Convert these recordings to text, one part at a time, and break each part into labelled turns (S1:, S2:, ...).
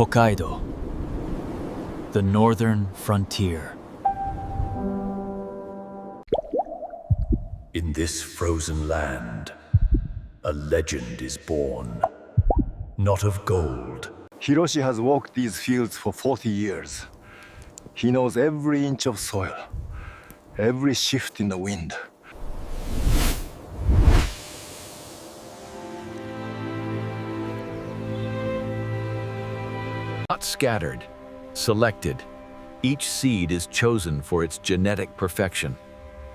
S1: Hokkaido, the northern frontier.
S2: In this frozen land, a legend is born, not of gold.
S3: Hiroshi has walked these fields for 40 years. He knows every inch of soil, every shift in the wind.
S4: Not scattered, selected. Each seed is chosen for its genetic perfection,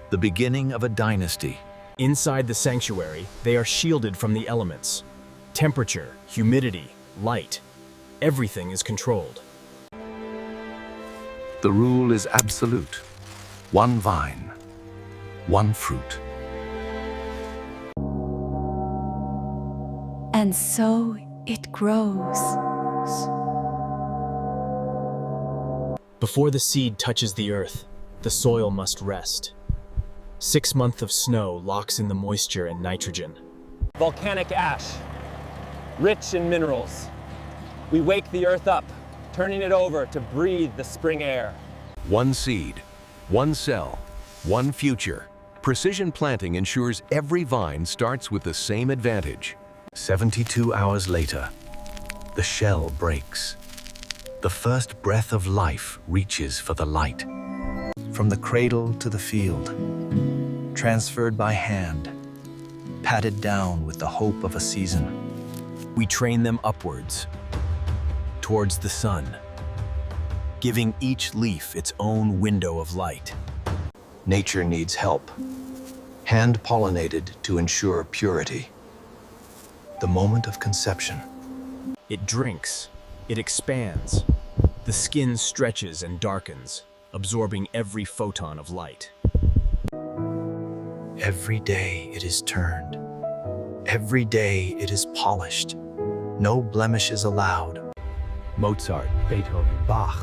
S4: the beginning of a dynasty.
S5: Inside the sanctuary, they are shielded from the elements. Temperature, humidity, light, everything is controlled.
S4: The rule is absolute. One vine, one fruit.
S6: And so it grows.
S5: Before the seed touches the earth, the soil must rest. 6 months of snow locks in the moisture and nitrogen.
S7: Volcanic ash, rich in minerals. We wake the earth up, turning it over to breathe the spring air.
S4: One seed, one cell, one future. Precision planting ensures every vine starts with the same advantage.
S2: 72 hours later, the shell breaks. The first breath of life reaches for the light. From the cradle to the field, transferred by hand, patted down with the hope of a season.
S1: We train them upwards, towards the sun, giving each leaf its own window of light.
S2: Nature needs help, hand-pollinated to ensure purity. The moment of conception.
S5: It drinks, it expands. The skin stretches and darkens, absorbing every photon of light.
S2: Every day it is turned. Every day it is polished. No blemishes allowed.
S4: Mozart, Beethoven, Bach.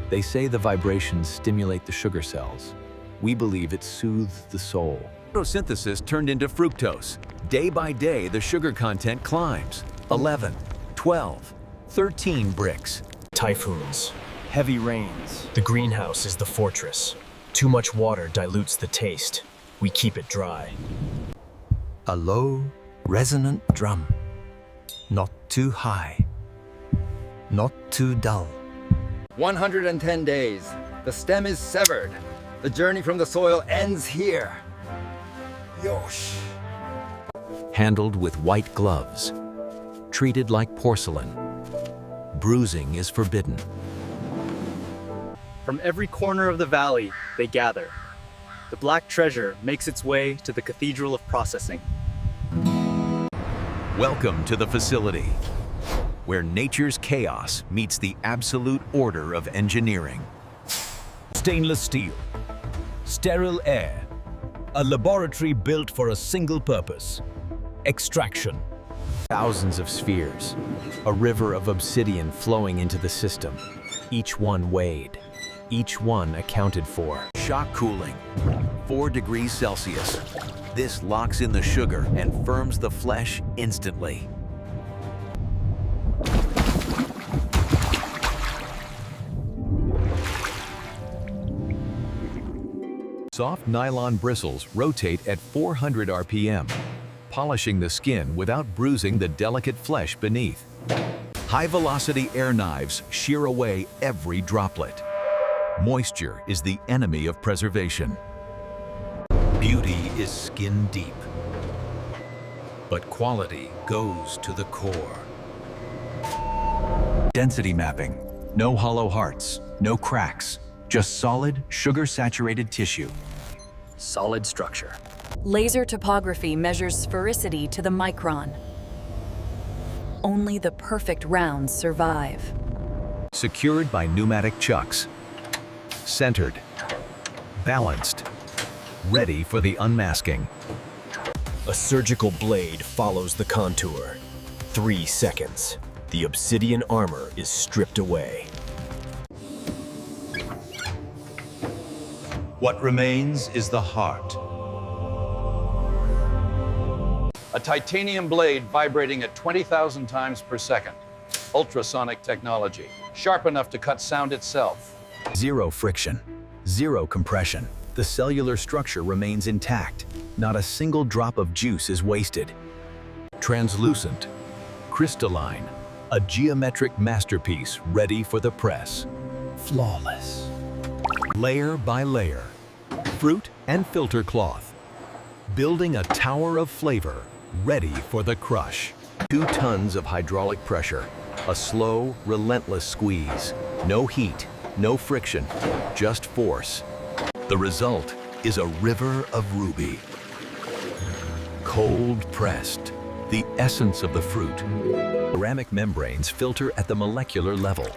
S4: They say the vibrations stimulate the sugar cells. We believe it soothes the soul. Photosynthesis turned into fructose. Day by day, the sugar content climbs. 11, 12, 13 bricks.
S5: Typhoons, heavy rains. The greenhouse is the fortress. Too much water dilutes the taste. We keep it dry.
S2: A low, resonant drum. Not too high. Not too dull.
S8: 110 days. The stem is severed. The journey from the soil ends here. Yosh.
S4: Handled with white gloves. Treated like porcelain. Bruising is forbidden.
S9: From every corner of the valley, they gather. The black treasure makes its way to the Cathedral of Processing.
S4: Welcome to the facility, where nature's chaos meets the absolute order of engineering.
S10: Stainless steel, sterile air, a laboratory built for a single purpose: extraction.
S1: Thousands of spheres, a river of obsidian flowing into the system, each one weighed, each one accounted for.
S4: Shock cooling, 4 degrees Celsius. This locks in the sugar and firms the flesh instantly. Soft nylon bristles rotate at 400 RPM, polishing the skin without bruising the delicate flesh beneath. High-velocity air knives shear away every droplet. Moisture is the enemy of preservation. Beauty is skin deep, but quality goes to the core.
S2: Density mapping. No hollow hearts, no cracks. Just solid, sugar-saturated tissue.
S8: Solid structure.
S6: Laser topography measures sphericity to the micron. Only the perfect rounds survive.
S4: Secured by pneumatic chucks. Centered. Balanced. Ready for the unmasking.
S5: A surgical blade follows the contour. 3 seconds. The obsidian armor is stripped away.
S2: What remains is the heart.
S11: A titanium blade vibrating at 20,000 times per second.
S4: Ultrasonic technology, sharp enough to cut sound itself.
S1: Zero friction, zero compression. The cellular structure remains intact. Not a single drop of juice is wasted.
S4: Translucent, crystalline, a geometric masterpiece ready for the press.
S1: Flawless.
S4: Layer by layer, fruit and filter cloth, building a tower of flavor ready for the crush. 2 tons of hydraulic pressure, a slow, relentless squeeze. No heat, no friction, just force. The result is a river of ruby. Cold pressed, the essence of the fruit. Ceramic membranes filter at the molecular level,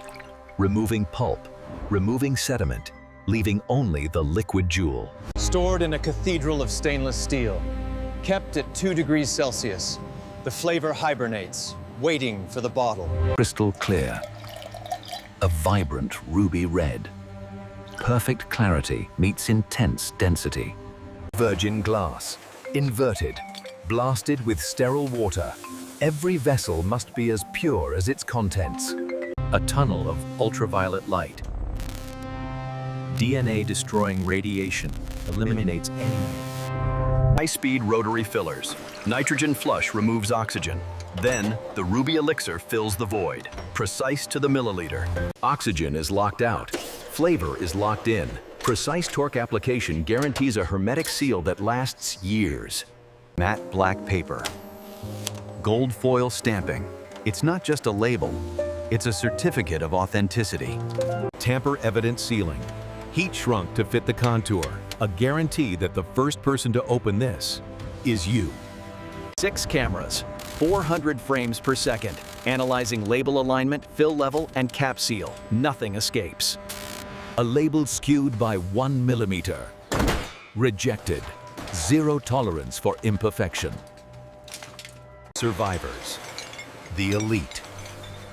S4: removing pulp, removing sediment, leaving only the liquid jewel.
S9: Stored in a cathedral of stainless steel, kept at 2 degrees Celsius, the flavor hibernates, waiting for the bottle.
S2: Crystal clear, a vibrant ruby red. Perfect clarity meets intense density.
S1: Virgin glass, inverted, blasted with sterile water. Every vessel must be as pure as its contents. A tunnel of ultraviolet light. DNA-destroying radiation eliminates any. High-speed rotary fillers. Nitrogen flush removes oxygen. Then, the ruby elixir fills the void, precise to the milliliter. Oxygen is locked out. Flavor is locked in. Precise torque application guarantees a hermetic seal that lasts years. Matte black paper. Gold foil stamping. It's not just a label, it's a certificate of authenticity.
S4: Tamper-evident sealing, heat shrunk to fit the contour, a guarantee that the first person to open this is you.
S1: 6 cameras, 400 frames per second, analyzing label alignment, fill level, and cap seal. Nothing escapes.
S4: A label skewed by 1 millimeter. Rejected. Zero tolerance for imperfection. Survivors. The elite.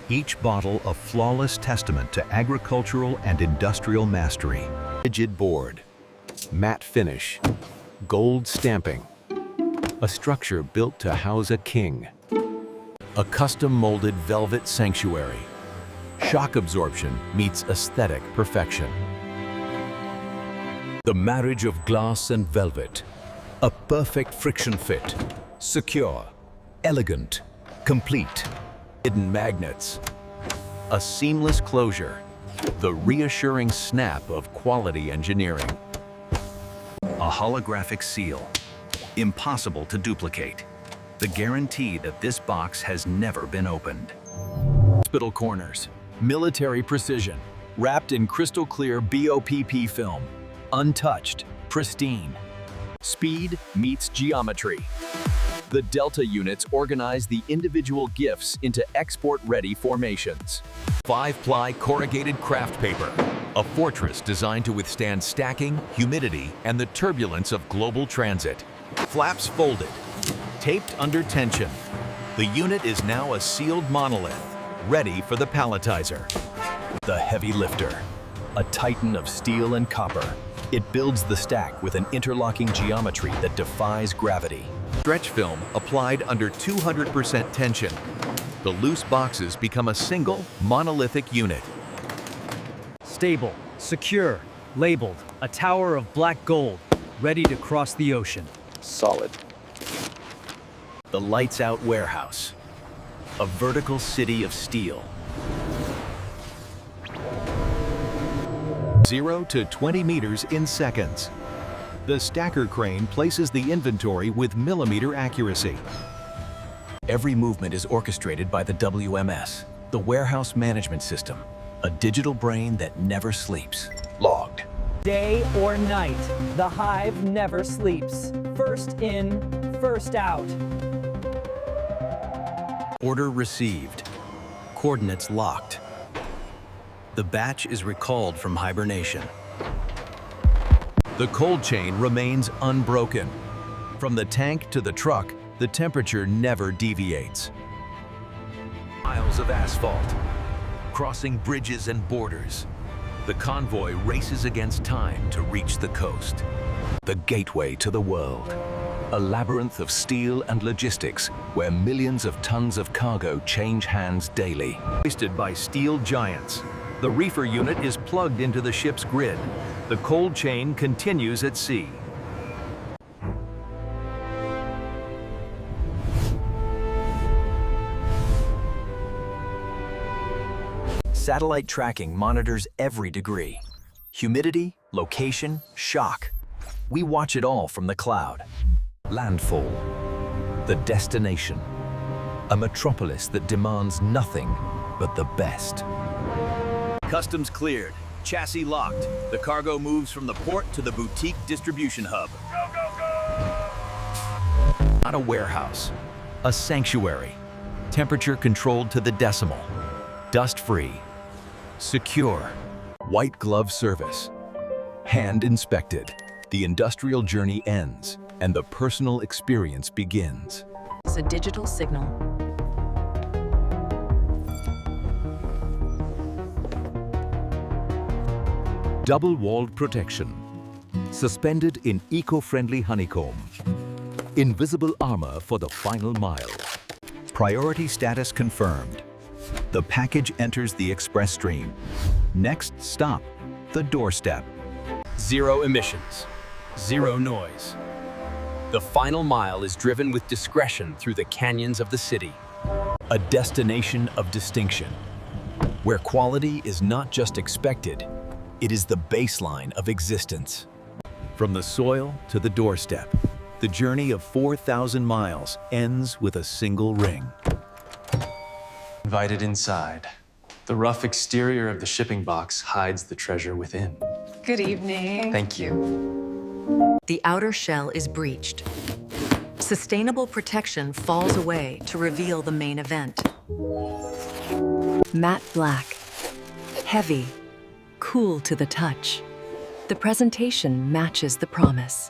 S4: Each bottle a flawless testament to agricultural and industrial mastery. Rigid board. Matte finish. Gold stamping. A structure built to house a king. A custom-molded velvet sanctuary. Shock absorption meets aesthetic perfection. The marriage of glass and velvet. A perfect friction fit. Secure, elegant, complete. Hidden magnets. A seamless closure. The reassuring snap of quality engineering.
S2: A holographic seal. Impossible to duplicate. The guarantee that this box has never been opened.
S1: Hospital corners. Military precision. Wrapped in crystal clear BOPP film. Untouched. Pristine. Speed meets geometry. The Delta units organize the individual gifts into export-ready formations.
S4: 5-ply corrugated craft paper. A fortress designed to withstand stacking, humidity, and the turbulence of global transit. Flaps folded. Taped under tension. The unit is now a sealed monolith, ready for the palletizer.
S1: The heavy lifter. A titan of steel and copper. It builds the stack with an interlocking geometry that defies gravity.
S4: Stretch film applied under 200% tension. The loose boxes become a single, monolithic unit.
S9: Stable, secure, labeled, a tower of black gold, ready to cross the ocean.
S4: Solid.
S1: The lights-out warehouse. A vertical city of steel.
S4: 0 to 20 meters in seconds. The stacker crane places the inventory with millimeter accuracy.
S1: Every movement is orchestrated by the WMS, the warehouse management system, a digital brain that never sleeps. Logged.
S11: Day or night, the hive never sleeps. First in, first out.
S1: Order received. Coordinates locked. The batch is recalled from hibernation.
S4: The cold chain remains unbroken. From the tank to the truck, the temperature never deviates. Miles of asphalt, crossing bridges and borders. The convoy races against time to reach the coast. The gateway to the world.
S2: A labyrinth of steel and logistics where millions of tons of cargo change hands daily.
S4: Hoisted by steel giants. The reefer unit is plugged into the ship's grid. The cold chain continues at sea.
S5: Satellite tracking monitors every degree. Humidity, location, shock. We watch it all from the cloud.
S2: Landfall. The destination. A metropolis that demands nothing but the best.
S4: Customs cleared. Chassis locked. The cargo moves from the port to the boutique distribution hub. Go, go, go! Not a warehouse. A sanctuary. Temperature controlled to the decimal. Dust-free. Secure. White glove service. Hand inspected. The industrial journey ends, and the personal experience begins.
S6: It's a digital signal.
S4: Double-walled protection. Suspended in eco-friendly honeycomb. Invisible armor for the final mile. Priority status confirmed. The package enters the express stream. Next stop, the doorstep. Zero emissions. Zero noise. The final mile is driven with discretion through the canyons of the city. A destination of distinction, where quality is not just expected, it is the baseline of existence. From the soil to the doorstep, the journey of 4,000 miles ends with a single ring.
S9: Invited inside. The rough exterior of the shipping box hides the treasure within.
S12: Good evening.
S9: Thank you.
S6: The outer shell is breached. Sustainable protection falls away to reveal the main event. Matte black. Heavy. Cool to the touch. The presentation matches the promise.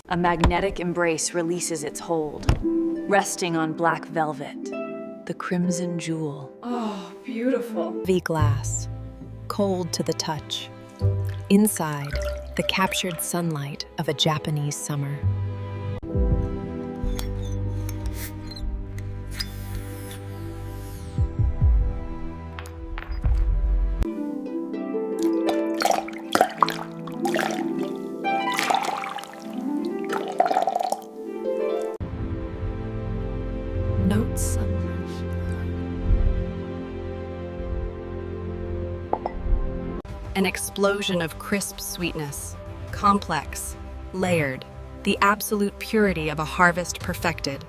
S6: A magnetic embrace releases its hold, resting on black velvet, the crimson jewel.
S12: Oh, beautiful.
S13: V-glass, cold to the touch. Inside, the captured sunlight of a Japanese summer. Notes. An explosion of crisp sweetness, complex, layered, the absolute purity of a harvest perfected.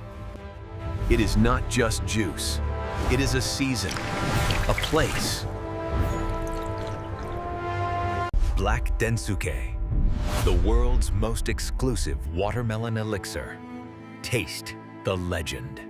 S4: It is not just juice. It is a season, a place. Black Densuke, the world's most exclusive watermelon elixir. Taste the legend.